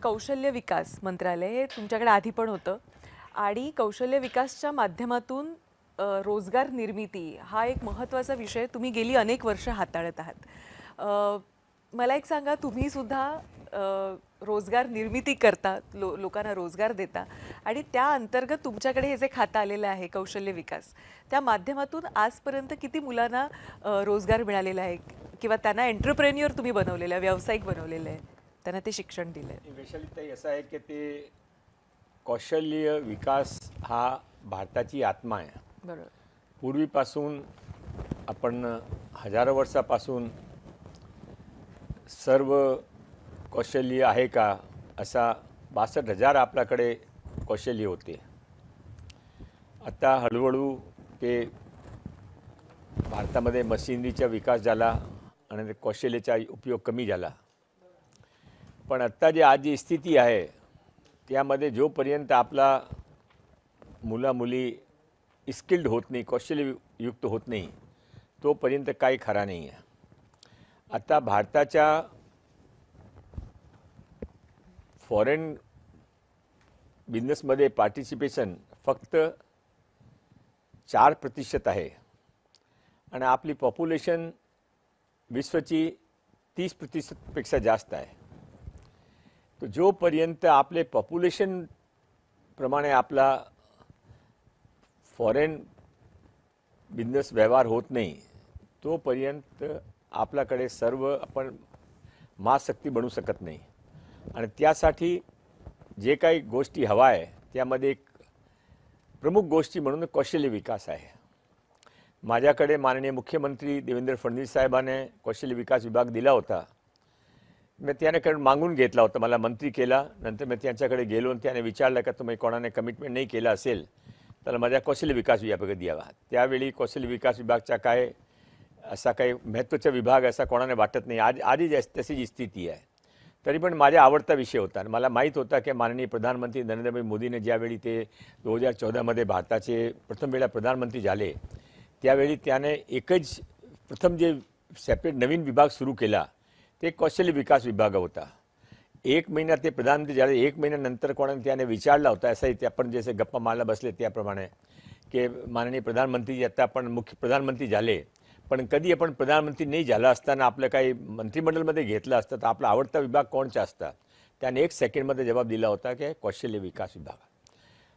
कौशल्य विकास मंत्रालय हे तुमच्याकडे आधी पण होतं आणि कौशल्य विकासच्या माध्यमातून रोजगार निर्मिती हा एक महत्त्वाचा विषय तुम्ही गेली अनेक वर्ष हाताळत आहात. मला एक सांगा, तुम्ही सुद्धा रोजगार निर्मिती करता, लोकांना रोजगार देता आणि त्या अंतर्गत तुमच्याकडे हे जे खातं आलेलं आहे कौशल्य विकास, त्या माध्यमातून आजपर्यंत किती मुलांना रोजगार मिळालेला आहे किंवा त्यांना एंटरप्रेन्युअर तुम्ही बनवलेलं आहे, व्यावसायिक बनवलेलं आहे, त्यांना ते शिक्षण दिलं आहे? वैशालीताई, असं आहे की ते कौशल्य विकास हा भारताची आत्मा आहे. बरोबर. पूर्वीपासून आपण हजारो वर्षापासून सर्व कौशल्य आहे का असा 62,000 आपल्याकडे कौशल्य होते. आता हळूहळू ते भारतामध्ये मशिनरीचा विकास झाला आणि ते कौशल्याचा उपयोग कमी झाला. पण आत्ता जी स्थिती आहे त्यामध्ये जोपर्यंत आपला मुला-मुली स्किल्ड होत नाही, कौशल्ययुक्त होत नाही, तोपर्यंत काही खरा नाही आहे. आता भारताच्या फॉरेन बिझनेसमध्ये पार्टिसिपेशन फक्त 4% आहे आणि आपली पॉप्युलेशन विश्वची 30%पेक्षा जास्त आहे. तो जोपर्यंत आपले पॉप्युलेशन प्रमाणे आपला फॉरेन बिझनेस व्यवहार होत नाही, तोपर्यंत आपल्याकडे सर्व आपण महाशक्ती बनू शकत नाही. आणि त्यासाठी जे काही गोष्टी हवा आहे त्यामध्ये एक प्रमुख गोष्टी म्हणून कौशल्य विकास आहे. माझ्याकडे माननीय मुख्यमंत्री देवेंद्र फडणवीस साहेबांनी कौशल्य विकास विभाग दिला होता. मी त्याने मागून घेतला होता, मला मंत्री केला. नंतर मी त्यांच्याकडे गेलो आणि त्याने विचारलं का तुम्ही कोणाने कमिटमेंट नाही केला असेल तर माझ्या कौशल्य विकास विभागात द्यावा. त्यावेळी कौशल्य विकास विभागचा काय असा काही महत्त्वाचा विभाग असा कोणाने वाटत नाही. आधी तशी स्थिती आहे. तरी पण माझा आवडता विषय होता आणि मला माहीत होता की माननीय प्रधानमंत्री नरेंद्र मोदीने ज्यावेळी ते 2014मध्ये भारताचे प्रथम वेळा प्रधानमंत्री झाले त्यावेळी त्याने एकच प्रथम जे सेपरेट नवीन विभाग सुरू केला ते कौशल्य विकास विभाग होता. 1 महिना ते प्रधानमंत्री झाले, 1 महिन्यानंतर कोणाने त्याने विचारला होता, असंही ते आपण जसे गप्पा मारला बसले त्याप्रमाणे, की माननीय प्रधानमंत्री आता आपण मुख्य प्रधानमंत्री झाले, पण कधी आपण प्रधानमंत्री नाही झाला असताना आपलं काही मंत्रिमंडळामध्ये घेतलं असतं तर आपला आवडता विभाग कोणचा असता? त्याने 1 सेकंडमध्ये जवाब दिला होता की कौशल्य विकास विभाग.